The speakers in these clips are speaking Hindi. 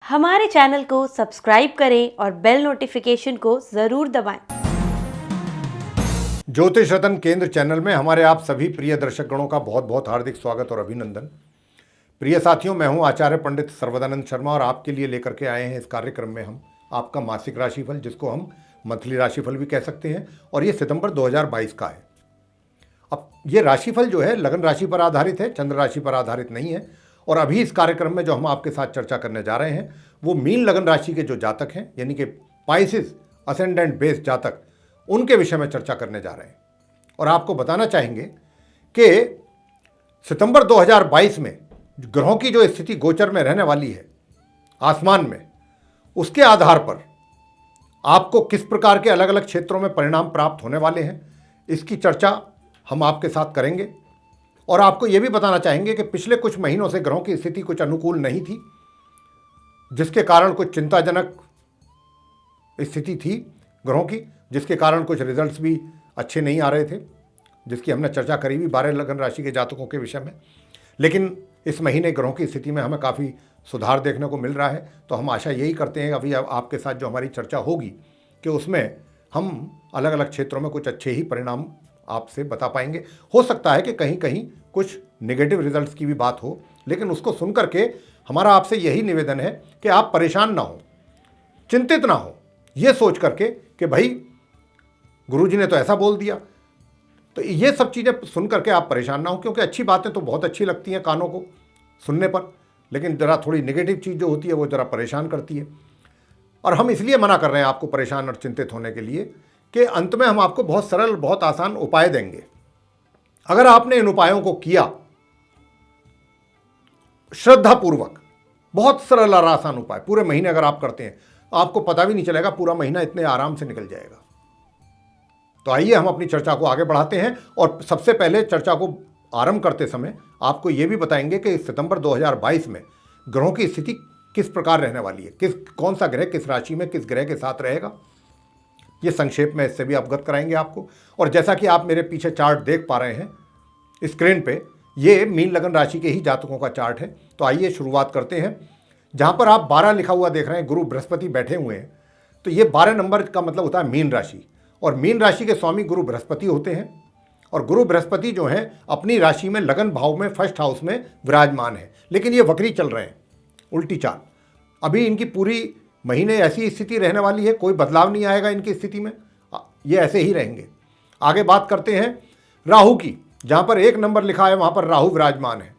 हमारे चैनल को सब्सक्राइब करें और बेल नोटिफिकेशन को ज़रूर दबाएं। ज्योतिष रत्न केंद्र चैनल में हमारे आप सभी प्रिय दर्शकगणों का बहुत बहुत हार्दिक स्वागत और अभिनंदन। प्रिय साथियों, मैं हूं आचार्य पंडित सर्वदानंद शर्मा और आपके लिए लेकर के आए हैं इस कार्यक्रम में हम आपका मासिक राशिफल, जिसको हम मंथली राशिफल भी कह सकते हैं, और ये सितंबर 2022 का है। अब ये राशिफल जो है लगन राशि पर आधारित है, चंद्र राशि पर आधारित नहीं है। और अभी इस कार्यक्रम में जो हम आपके साथ चर्चा करने जा रहे हैं वो मीन लगन राशि के जो जातक हैं, यानी कि पाइसिस असेंडेंट बेस जातक, उनके विषय में चर्चा करने जा रहे हैं। और आपको बताना चाहेंगे कि सितंबर 2022 में ग्रहों की जो स्थिति गोचर में रहने वाली है आसमान में, उसके आधार पर आपको किस प्रकार के अलग अलग क्षेत्रों में परिणाम प्राप्त होने वाले हैं, इसकी चर्चा हम आपके साथ करेंगे। और आपको यह भी बताना चाहेंगे कि पिछले कुछ महीनों से ग्रहों की स्थिति कुछ अनुकूल नहीं थी, जिसके कारण कुछ चिंताजनक स्थिति थी ग्रहों की, जिसके कारण कुछ रिजल्ट्स भी अच्छे नहीं आ रहे थे, जिसकी हमने चर्चा करी भी 12 लगन राशि के जातकों के विषय में। लेकिन इस महीने ग्रहों की स्थिति में हमें काफ़ी सुधार देखने को मिल रहा है। तो हम आशा यही करते हैं अभी आपके साथ जो हमारी चर्चा होगी कि उसमें हम अलग अलग क्षेत्रों में कुछ अच्छे ही परिणाम आपसे बता पाएंगे। हो सकता है कि कहीं कहीं कुछ नेगेटिव रिजल्ट्स की भी बात हो, लेकिन उसको सुन करके हमारा आपसे यही निवेदन है कि आप परेशान ना हो, चिंतित ना हो, ये सोच करके कि भाई गुरुजी ने तो ऐसा बोल दिया। तो ये सब चीज़ें सुन करके आप परेशान ना हो, क्योंकि अच्छी बातें तो बहुत अच्छी लगती हैं कानों को सुनने पर, लेकिन ज़रा थोड़ी नेगेटिव चीज़ जो होती है वो ज़रा परेशान करती है। और हम इसलिए मना कर रहे हैं आपको परेशान और चिंतित होने के लिए कि अंत में हम आपको बहुत सरल, बहुत आसान उपाय देंगे। अगर आपने इन उपायों को किया श्रद्धापूर्वक, बहुत सरल और आसान उपाय पूरे महीने अगर आप करते हैं, आपको पता भी नहीं चलेगा, पूरा महीना इतने आराम से निकल जाएगा। तो आइए हम अपनी चर्चा को आगे बढ़ाते हैं। और सबसे पहले चर्चा को आरंभ करते समय आपको यह भी बताएंगे कि सितंबर 2022 में ग्रहों की स्थिति किस प्रकार रहने वाली है, कौन सा ग्रह किस राशि में किस ग्रह के साथ रहेगा, ये संक्षेप में इससे भी अवगत कराएंगे आपको। और जैसा कि आप मेरे पीछे चार्ट देख पा रहे हैं स्क्रीन पे, ये मीन लगन राशि के ही जातकों का चार्ट है। तो आइए शुरुआत करते हैं। जहाँ पर आप 12 लिखा हुआ देख रहे हैं, गुरु बृहस्पति बैठे हुए हैं, तो ये 12 नंबर का मतलब होता है मीन राशि। और मीन राशि के स्वामी गुरु बृहस्पति होते हैं। और गुरु बृहस्पति जो हैं अपनी राशि में लगन भाव में फर्स्ट हाउस में विराजमान है, लेकिन ये वक्री चल रहे हैं, उल्टी चाल। अभी इनकी पूरी महीने ऐसी स्थिति रहने वाली है, कोई बदलाव नहीं आएगा इनकी स्थिति में, ये ऐसे ही रहेंगे। आगे बात करते हैं राहु की। जहाँ पर 1 नंबर लिखा है वहाँ पर राहु विराजमान है,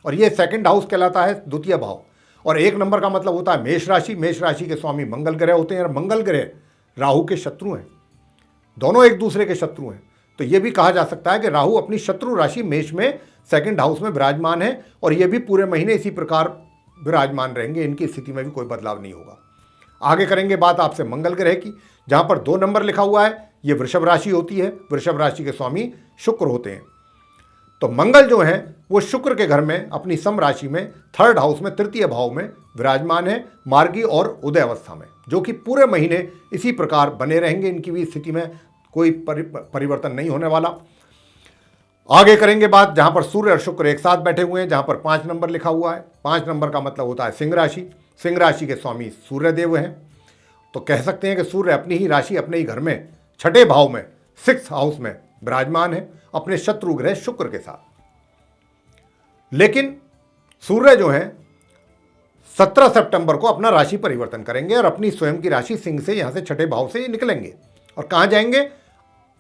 और ये सेकंड हाउस कहलाता है, द्वितीय भाव। और 1 नंबर का मतलब होता है मेष राशि। मेष राशि के स्वामी मंगल ग्रह होते हैं, और मंगल ग्रह राहु के शत्रु हैं, दोनों एक दूसरे के शत्रु हैं। तो ये भी कहा जा सकता है कि राहु अपनी शत्रु राशि मेष में सेकंड हाउस में विराजमान है, और ये भी पूरे महीने इसी प्रकार विराजमान रहेंगे, इनकी स्थिति में भी कोई बदलाव नहीं होगा। आगे करेंगे बात आपसे मंगल ग्रह की। जहाँ पर 2 नंबर लिखा हुआ है, ये वृषभ राशि होती है, वृषभ राशि के स्वामी शुक्र होते हैं। तो मंगल जो है वो शुक्र के घर में अपनी सम राशि में थर्ड हाउस में तृतीय भाव में विराजमान है, मार्गी और उदय अवस्था में, जो कि पूरे महीने इसी प्रकार बने रहेंगे। इनकी भी स्थिति में कोई परिवर्तन नहीं होने वाला। आगे करेंगे बात जहां पर सूर्य और शुक्र एक साथ बैठे हुए हैं, जहां पर 5 नंबर लिखा हुआ है। 5 नंबर का मतलब होता है सिंह राशि। सिंह राशि के स्वामी सूर्य देव हैं। तो कह सकते हैं कि सूर्य अपनी ही राशि, अपने ही घर में छठे भाव में 6th हाउस में विराजमान है, अपने शत्रु ग्रह शुक्र के साथ। लेकिन सूर्य जो है 17 सितंबर को अपना राशि परिवर्तन करेंगे और अपनी स्वयं की राशि सिंह से यहां से छठे भाव से निकलेंगे। और कहां जाएंगे?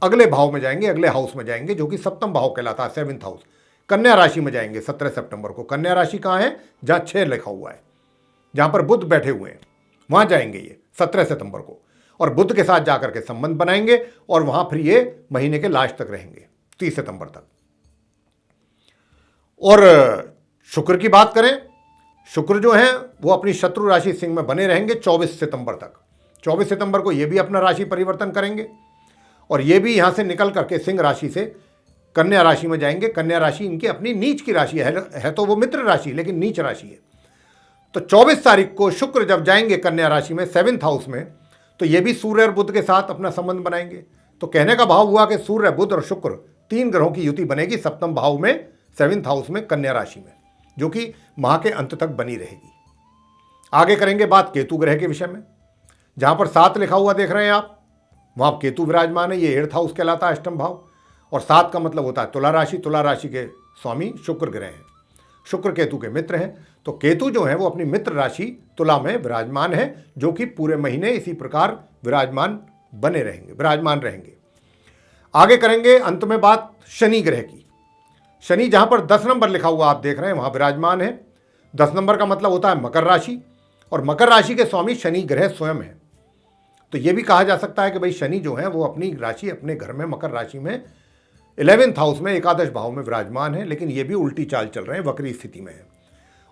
अगले भाव में जाएंगे, अगले हाउस में जाएंगे, जो कि सप्तम भाव कहलाता है, 7th हाउस। कन्या राशि में जाएंगे 17 सितंबर को। कन्या राशि कहां है? जहां 6 लिखा हुआ है, जहां पर बुध बैठे हुए हैं, वहां जाएंगे ये 17 सितंबर को। और बुध के साथ जाकर के संबंध बनाएंगे, और वहां फिर ये महीने के लास्ट तक रहेंगे, 30 सितंबर तक। और शुक्र की बात करें, शुक्र जो है वो अपनी शत्रु राशि सिंह में बने रहेंगे 24 सितंबर तक। 24 सितंबर को ये भी अपना राशि परिवर्तन करेंगे, और ये भी यहां से निकल करके सिंह राशि से कन्या राशि में जाएंगे। कन्या राशि इनकी अपनी नीच की राशि है तो वो मित्र राशि, लेकिन नीच राशि है। तो 24 तारीख को शुक्र जब जाएंगे कन्या राशि में 7th हाउस में, तो ये भी सूर्य और बुध के साथ अपना संबंध बनाएंगे। तो कहने का भाव हुआ कि सूर्य, बुध और शुक्र 3 ग्रहों की युति बनेगी सप्तम भाव में, 7th हाउस में, कन्या राशि में, जो कि माह के अंत तक बनी रहेगी। आगे करेंगे बात केतु ग्रह के विषय में। जहां पर 7 लिखा हुआ देख रहे हैं आप, वहां केतु विराजमान है। ये 8th हाउस कहलाता है, अष्टम भाव। और 7 का मतलब होता है तुला राशि। तुला राशि के स्वामी शुक्र ग्रह हैं, शुक्र केतु के मित्र हैं। तो केतु जो है वो अपनी मित्र राशि तुला में विराजमान है, जो कि पूरे महीने इसी प्रकार विराजमान रहेंगे। आगे करेंगे अंत में बात शनि ग्रह की। शनि जहां पर 10 नंबर लिखा हुआ आप देख रहे हैं वहां विराजमान है। 10 नंबर का मतलब होता है मकर राशि, और मकर राशि के स्वामी शनि ग्रह स्वयं है। तो यह भी कहा जा सकता है कि भाई शनि जो है वो अपनी राशि अपने घर में मकर राशि में 11th हाउस में एकादश भाव में विराजमान है, लेकिन ये भी उल्टी चाल चल रहे हैं, वक्री स्थिति में है।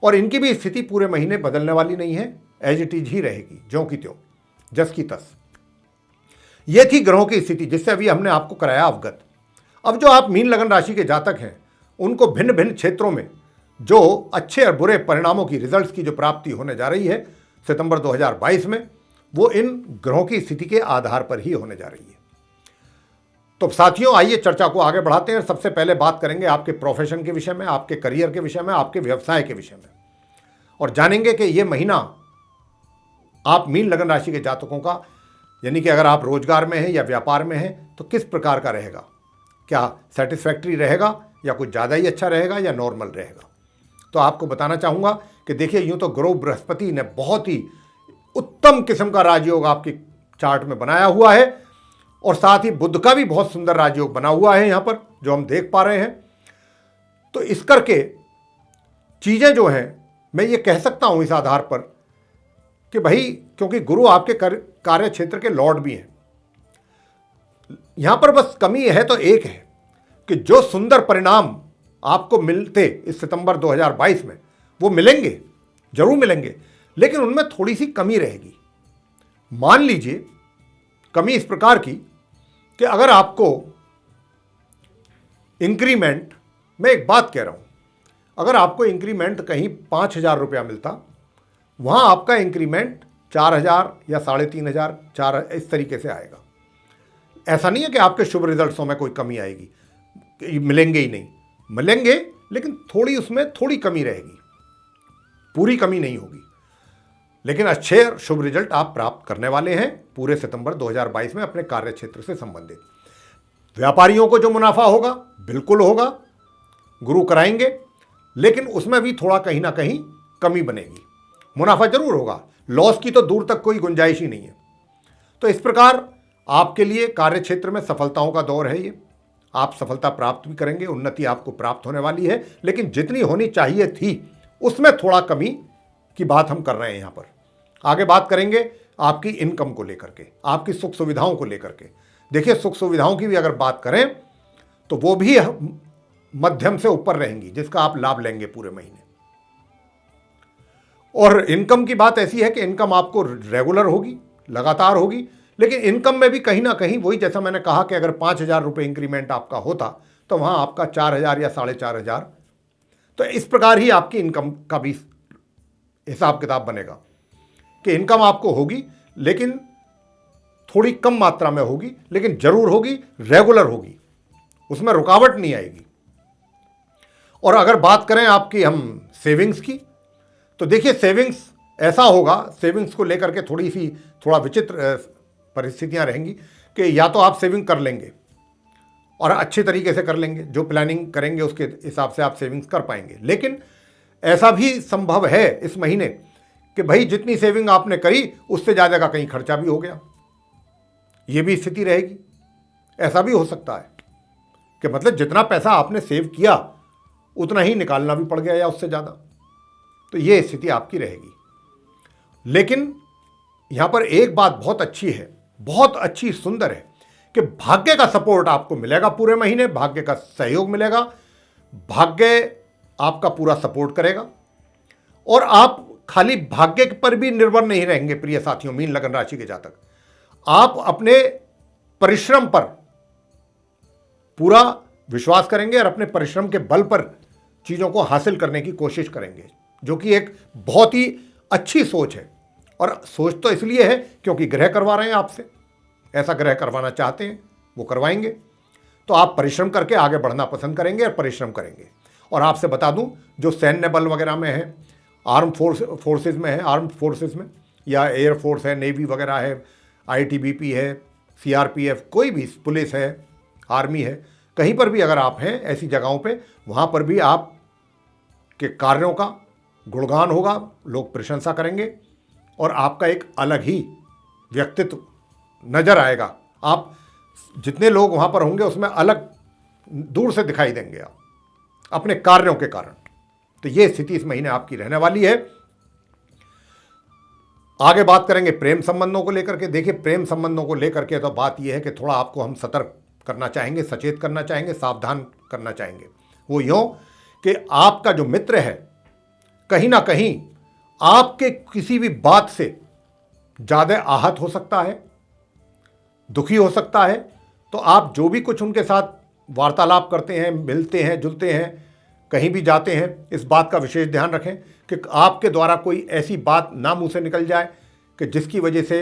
और इनकी भी स्थिति पूरे महीने बदलने वाली नहीं है, एज इट इज ही रहेगी, ज्यों की त्यों, जस की तस। ये थी ग्रहों की स्थिति, जिससे अभी हमने आपको कराया अवगत। अब जो आप मीन लगन राशि के जातक हैं, उनको भिन्न भिन्न क्षेत्रों में जो अच्छे और बुरे परिणामों की, रिजल्ट्स की जो प्राप्ति होने जा रही है सितंबर 2022 में, वो इन ग्रहों की स्थिति के आधार पर ही होने जा रही है। तो साथियों, आइए चर्चा को आगे बढ़ाते हैं। सबसे पहले बात करेंगे आपके प्रोफेशन के विषय में, आपके करियर के विषय में, आपके व्यवसाय के विषय में, और जानेंगे कि ये महीना आप मीन लगन राशि के जातकों का, यानी कि अगर आप रोजगार में हैं या व्यापार में हैं, तो किस प्रकार का रहेगा। क्या सेटिस्फैक्ट्री रहेगा, या कुछ ज़्यादा ही अच्छा रहेगा, या नॉर्मल रहेगा। तो आपको बताना चाहूँगा कि देखिए, यूँ तो गुरु बृहस्पति ने बहुत ही उत्तम किस्म का राजयोग आपके चार्ट में बनाया हुआ है, और साथ ही बुध का भी बहुत सुंदर राजयोग बना हुआ है यहाँ पर, जो हम देख पा रहे हैं। तो इस करके चीज़ें जो हैं, मैं ये कह सकता हूँ इस आधार पर कि भाई, क्योंकि गुरु आपके कार्य क्षेत्र के लॉर्ड भी हैं, यहाँ पर बस कमी है तो एक है कि जो सुंदर परिणाम आपको मिलते इस सितंबर 2022 में, वो मिलेंगे, जरूर मिलेंगे, लेकिन उनमें थोड़ी सी कमी रहेगी। मान लीजिए कमी इस प्रकार की कि अगर आपको इंक्रीमेंट, मैं एक बात कह रहा हूं, अगर आपको इंक्रीमेंट कहीं 5,000 रुपया मिलता, वहां आपका इंक्रीमेंट 4,000 या 3,500, 4 इस तरीके से आएगा। ऐसा नहीं है कि आपके शुभ रिजल्ट्सों में कोई कमी आएगी, मिलेंगे ही नहीं, मिलेंगे, लेकिन थोड़ी उसमें थोड़ी कमी रहेगी, पूरी कमी नहीं होगी। लेकिन अच्छे शुभ रिजल्ट आप प्राप्त करने वाले हैं पूरे सितंबर 2022 में अपने कार्य क्षेत्र से संबंधित। व्यापारियों को जो मुनाफा होगा बिल्कुल होगा, गुरु कराएंगे, लेकिन उसमें भी थोड़ा कहीं ना कहीं कमी बनेगी। मुनाफा जरूर होगा, लॉस की तो दूर तक कोई गुंजाइश ही नहीं है। तो इस प्रकार आपके लिए कार्य क्षेत्र में सफलताओं का दौर है ये। आप सफलता प्राप्त भी करेंगे, उन्नति आपको प्राप्त होने वाली है, लेकिन जितनी होनी चाहिए थी उसमें थोड़ा कमी की बात हम कर रहे हैं यहाँ पर। आगे बात करेंगे आपकी इनकम को लेकर के, आपकी सुख सुविधाओं को लेकर के। देखिए, सुख सुविधाओं की भी अगर बात करें तो वो भी मध्यम से ऊपर रहेंगी, जिसका आप लाभ लेंगे पूरे महीने। और इनकम की बात ऐसी है कि इनकम आपको रेगुलर होगी, लगातार होगी, लेकिन इनकम में भी कहीं ना कहीं वही, जैसा मैंने कहा कि अगर 5,000 रुपये इंक्रीमेंट आपका होता तो वहां आपका 4,000 या 4,500, तो इस प्रकार ही आपकी इनकम का भी हिसाब किताब बनेगा कि इनकम आपको होगी, लेकिन थोड़ी कम मात्रा में होगी, लेकिन जरूर होगी, रेगुलर होगी, उसमें रुकावट नहीं आएगी। और अगर बात करें आपकी हम सेविंग्स की, तो देखिए सेविंग्स ऐसा होगा, सेविंग्स को लेकर के थोड़ा विचित्र परिस्थितियां रहेंगी कि या तो आप सेविंग कर लेंगे और अच्छे तरीके से कर लेंगे, जो प्लानिंग करेंगे उसके हिसाब से आप सेविंग्स कर पाएंगे। लेकिन ऐसा भी संभव है इस महीने कि भाई जितनी सेविंग आपने करी उससे ज़्यादा का कहीं खर्चा भी हो गया, ये भी स्थिति रहेगी। ऐसा भी हो सकता है कि मतलब जितना पैसा आपने सेव किया उतना ही निकालना भी पड़ गया या उससे ज़्यादा, तो ये स्थिति आपकी रहेगी। लेकिन यहाँ पर एक बात बहुत अच्छी है, बहुत अच्छी सुंदर है कि भाग्य का सपोर्ट आपको मिलेगा पूरे महीने, भाग्य का सहयोग मिलेगा, भाग्य आपका पूरा सपोर्ट करेगा। और आप खाली भाग्य पर भी निर्भर नहीं रहेंगे प्रिय साथियों, मीन लगन राशि के जातक। आप अपने परिश्रम पर पूरा विश्वास करेंगे और अपने परिश्रम के बल पर चीज़ों को हासिल करने की कोशिश करेंगे, जो कि एक बहुत ही अच्छी सोच है। और सोच तो इसलिए है क्योंकि ग्रह करवा रहे हैं आपसे, ऐसा ग्रह करवाना चाहते हैं, वो करवाएंगे। तो आप परिश्रम करके आगे बढ़ना पसंद करेंगे और परिश्रम करेंगे। और आपसे बता दूं, जो सैन्य बल वगैरह में है, फोर्सेस में है, आर्म्ड फोर्सेस में, या एयर फोर्स है, नेवी वगैरह है, आईटीबीपी है, सीआरपीएफ, कोई भी पुलिस है, आर्मी है, कहीं पर भी अगर आप हैं ऐसी जगहों पे, वहाँ पर भी आप के कार्यों का गुणगान होगा, लोग प्रशंसा करेंगे और आपका एक अलग ही व्यक्तित्व नजर आएगा। आप जितने लोग वहाँ पर होंगे उसमें अलग दूर से दिखाई देंगे आप अपने कार्यों के कारण। तो ये स्थिति इस महीने आपकी रहने वाली है। आगे बात करेंगे प्रेम संबंधों को लेकर के। देखिए, प्रेम संबंधों को लेकर के तो बात यह है कि थोड़ा आपको हम सतर्क करना चाहेंगे, सचेत करना चाहेंगे, सावधान करना चाहेंगे। वो यूं कि आपका जो मित्र है कहीं ना कहीं आपके किसी भी बात से ज़्यादा आहत हो सकता है, दुखी हो सकता है। तो आप जो भी कुछ उनके साथ वार्तालाप करते हैं, मिलते हैं, जुलते हैं, कहीं भी जाते हैं, इस बात का विशेष ध्यान रखें कि आपके द्वारा कोई ऐसी बात ना मुंह से निकल जाए कि जिसकी वजह से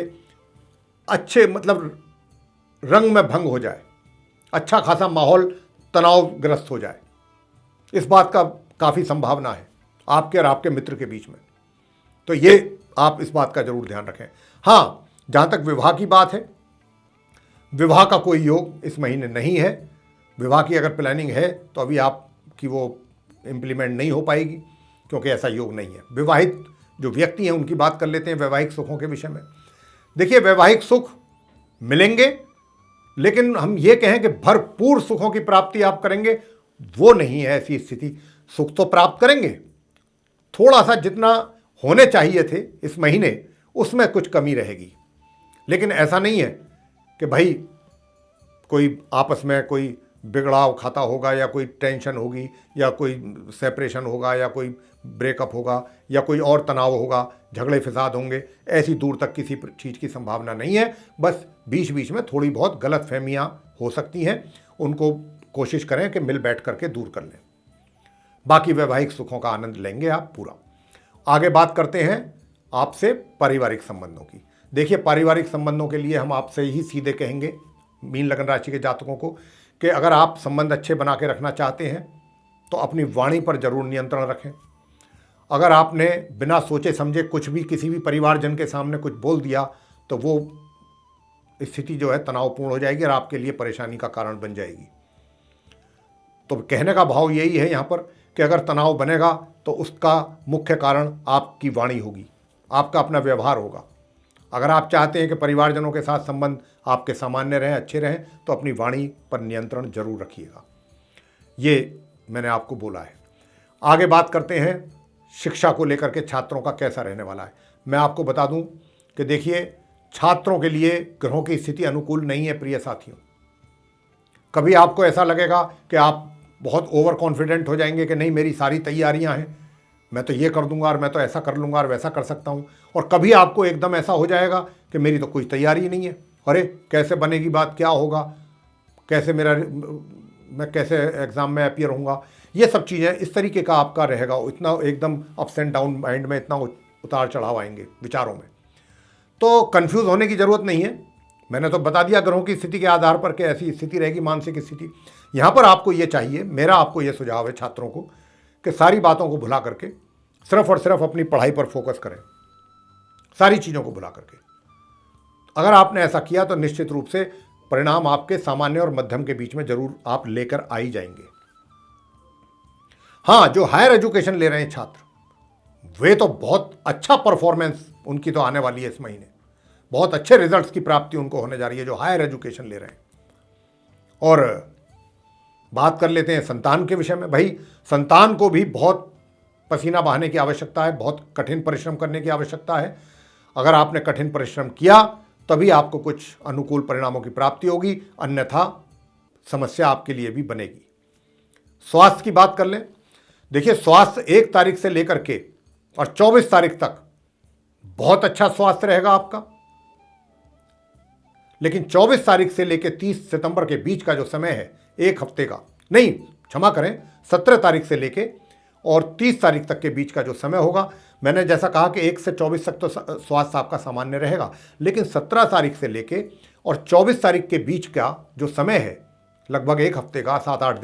अच्छे रंग में भंग हो जाए, अच्छा खासा माहौल तनावग्रस्त हो जाए। इस बात का काफ़ी संभावना है आपके और आपके मित्र के बीच में। तो ये आप इस बात का जरूर ध्यान रखें। हाँ, जहाँ तक विवाह की बात है, विवाह का कोई योग इस महीने नहीं है। विवाह की अगर प्लानिंग है तो अभी आपकी वो इम्प्लीमेंट नहीं हो पाएगी, क्योंकि ऐसा योग नहीं है। विवाहित जो व्यक्ति हैं उनकी बात कर लेते हैं वैवाहिक सुखों के विषय में। देखिए, वैवाहिक सुख मिलेंगे, लेकिन हम ये कहें कि भरपूर सुखों की प्राप्ति आप करेंगे, वो नहीं है ऐसी स्थिति। सुख तो प्राप्त करेंगे, थोड़ा सा जितना होने चाहिए थे इस महीने उसमें कुछ कमी रहेगी। लेकिन ऐसा नहीं है कि भाई कोई आपस में कोई बिगड़ाव खाता होगा, या कोई टेंशन होगी, या कोई सेपरेशन होगा, या कोई ब्रेकअप होगा, या कोई और तनाव होगा, झगड़े फिसाद होंगे। ऐसी दूर तक किसी चीज़ की संभावना नहीं है। बस बीच बीच में थोड़ी बहुत गलत फहमियाँ हो सकती हैं, उनको कोशिश करें कि मिल बैठ करके दूर कर लें। बाकी वैवाहिक सुखों का आनंद लेंगे आप पूरा। आगे बात करते हैं आपसे पारिवारिक संबंधों की। देखिए, पारिवारिक संबंधों के लिए हम आपसे ही सीधे कहेंगे मीन लगन राशि के जातकों को कि अगर आप संबंध अच्छे बना के रखना चाहते हैं तो अपनी वाणी पर जरूर नियंत्रण रखें। अगर आपने बिना सोचे समझे कुछ भी किसी भी परिवारजन के सामने कुछ बोल दिया तो वो स्थिति जो है तनावपूर्ण हो जाएगी और आपके लिए परेशानी का कारण बन जाएगी। तो कहने का भाव यही है यहाँ पर कि अगर तनाव बनेगा तो उसका मुख्य कारण आपकी वाणी होगी, आपका अपना व्यवहार होगा। अगर आप चाहते हैं कि परिवारजनों के साथ संबंध आपके सामान्य रहें, अच्छे रहें, तो अपनी वाणी पर नियंत्रण जरूर रखिएगा। ये मैंने आपको बोला है। आगे बात करते हैं शिक्षा को लेकर के छात्रों का कैसा रहने वाला है। मैं आपको बता दूं कि देखिए, छात्रों के लिए ग्रहों की स्थिति अनुकूल नहीं है प्रिय साथियों। कभी आपको ऐसा लगेगा कि आप बहुत ओवर कॉन्फिडेंट हो जाएंगे कि नहीं, मेरी सारी तैयारियां हैं, मैं तो ये कर दूंगा और मैं तो ऐसा कर लूँगा और वैसा कर सकता हूँ। और कभी आपको एकदम ऐसा हो जाएगा कि मेरी तो कोई तैयारी ही नहीं है, अरे कैसे बनेगी बात, क्या होगा, कैसे मैं कैसे एग्ज़ाम में अपीयर होऊंगा। ये सब चीज़ें इस तरीके का आपका रहेगा, इतना एकदम अप्स एंड डाउन माइंड में इतना उतार चढ़ाव आएंगे विचारों में। तो कंफ्यूज होने की ज़रूरत नहीं है। मैंने तो बता दिया ग्रहों की स्थिति के आधार पर कि ऐसी स्थिति रहेगी, मानसिक स्थिति। यहाँ पर आपको ये चाहिए, मेरा आपको ये सुझाव है छात्रों को कि सारी बातों को भुला करके सिर्फ और सिर्फ अपनी पढ़ाई पर फोकस करें, सारी चीज़ों को भुला करके। अगर आपने ऐसा किया तो निश्चित रूप से परिणाम आपके सामान्य और मध्यम के बीच में जरूर आप लेकर आ ही जाएंगे। हाँ, जो हायर एजुकेशन ले रहे हैं छात्र, वे तो बहुत अच्छा परफॉर्मेंस उनकी तो आने वाली है इस महीने, बहुत अच्छे रिजल्ट्स की प्राप्ति उनको होने जा रही है जो हायर एजुकेशन ले रहे हैं। और बात कर लेते हैं संतान के विषय में। भाई, संतान को भी बहुत पसीना बहाने की आवश्यकता है, बहुत कठिन परिश्रम करने की आवश्यकता है। अगर आपने कठिन परिश्रम किया तभी आपको कुछ अनुकूल परिणामों की प्राप्ति होगी, अन्यथा समस्या आपके लिए भी बनेगी। स्वास्थ्य की बात कर लें। देखिए, स्वास्थ्य 1 तारीख से लेकर के और 24 तारीख तक बहुत अच्छा स्वास्थ्य रहेगा आपका। लेकिन 24 तारीख से लेकर 30 सितंबर के बीच का जो समय है, 1 हफ्ते का नहीं, क्षमा करें, 17 तारीख से लेके और 30 तारीख तक के बीच का जो समय होगा, मैंने जैसा कहा कि 1 से 24 तक तो स्वास्थ्य आपका सामान्य रहेगा, लेकिन 17 तारीख से लेके और 24 तारीख के बीच का जो समय है, लगभग 1 हफ्ते का, 7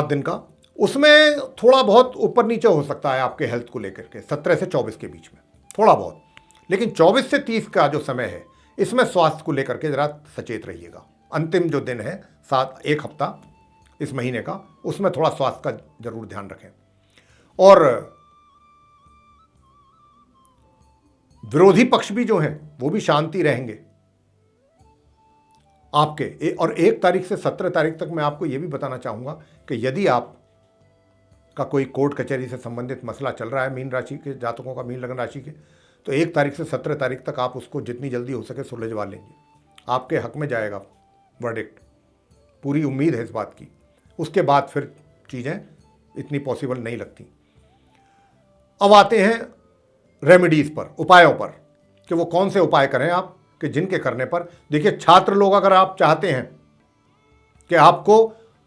दिन का, उसमें थोड़ा बहुत ऊपर नीचे हो सकता है आपके हेल्थ को लेकर के 17 से 24 के बीच में थोड़ा बहुत, लेकिन 24 से 30 का जो समय है इसमें स्वास्थ्य को लेकर के जरा सचेत रहिएगा। अंतिम जो दिन है 1 हफ्ता इस महीने का, उसमें थोड़ा स्वास्थ्य का जरूर ध्यान रखें। और विरोधी पक्ष भी जो हैं वो भी शांति रहेंगे आपके। और 1 तारीख से 17 तारीख तक मैं आपको ये भी बताना चाहूंगा कि यदि आप का कोई कोर्ट कचहरी से संबंधित मसला चल रहा है मीन राशि के जातकों का, मीन लग्न राशि के, तो 1 तारीख से 17 तारीख तक आप उसको जितनी जल्दी हो सके सुलझवा लेंगे, आपके हक में जाएगा वर्डिक्ट, पूरी उम्मीद है इस बात की। उसके बाद फिर चीज़ें इतनी पॉसिबल नहीं लगती। अब आते हैं रेमेडीज़ पर, उपायों पर, कि वो कौन से उपाय करें आप कि जिनके करने पर, देखिए छात्र लोग अगर आप चाहते हैं कि आपको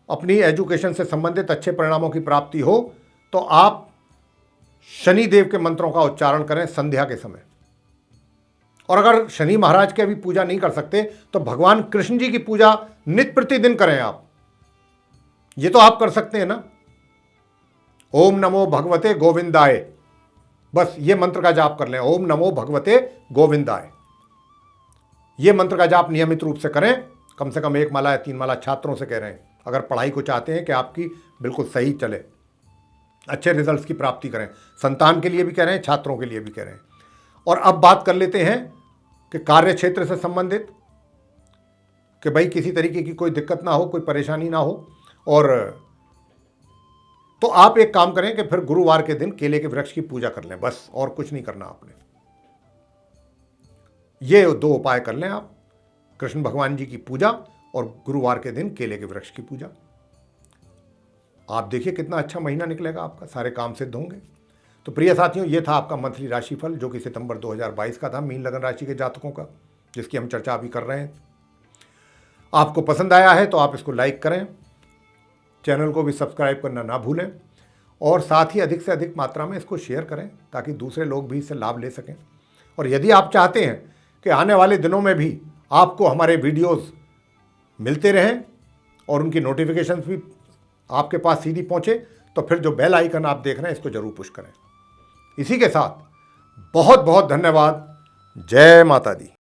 अपनी एजुकेशन से संबंधित अच्छे परिणामों की प्राप्ति हो, तो आप शनि देव के मंत्रों का उच्चारण करें संध्या के समय। और अगर शनि महाराज की अभी पूजा नहीं कर सकते तो भगवान कृष्ण जी की पूजा नित्य प्रतिदिन करें आप। ये तो आप कर सकते हैं ना, ओम नमो भगवते गोविंदाय, बस ये मंत्र का जाप कर लें, ओम नमो भगवते गोविंदाय। ये मंत्र का जाप नियमित रूप से करें, कम से कम 1 माला या 3 माला। छात्रों से कह रहे हैं अगर पढ़ाई को चाहते हैं कि आपकी बिल्कुल सही चले, अच्छे रिजल्ट्स की प्राप्ति करें, संतान के लिए भी कह रहे हैं, छात्रों के लिए भी कह रहे हैं। और अब बात कर लेते हैं कि कार्य क्षेत्र से संबंधित, कि भाई किसी तरीके की कोई दिक्कत ना हो, कोई परेशानी ना हो। और तो आप एक काम करें कि फिर गुरुवार के दिन केले के वृक्ष की पूजा कर लें, बस, और कुछ नहीं करना आपने। ये 2 उपाय कर लें आप, कृष्ण भगवान जी की पूजा और गुरुवार के दिन केले के वृक्ष की पूजा। आप देखिए कितना अच्छा महीना निकलेगा आपका, सारे काम सिद्ध होंगे। तो प्रिय साथियों, ये था आपका मंथली राशिफल जो कि सितंबर 2022 का था मीन लगन राशि के जातकों का, जिसकी हम चर्चा अभी कर रहे हैं। आपको पसंद आया है तो आप इसको लाइक करें, चैनल को भी सब्सक्राइब करना ना भूलें, और साथ ही अधिक से अधिक मात्रा में इसको शेयर करें ताकि दूसरे लोग भी इससे लाभ ले सकें। और यदि आप चाहते हैं कि आने वाले दिनों में भी आपको हमारे वीडियोस मिलते रहें और उनकी नोटिफिकेशंस भी आपके पास सीधी पहुंचे, तो फिर जो बेल आइकन आप देख रहे हैं इसको जरूर पुश करें। इसी के साथ बहुत बहुत धन्यवाद। जय माता दी।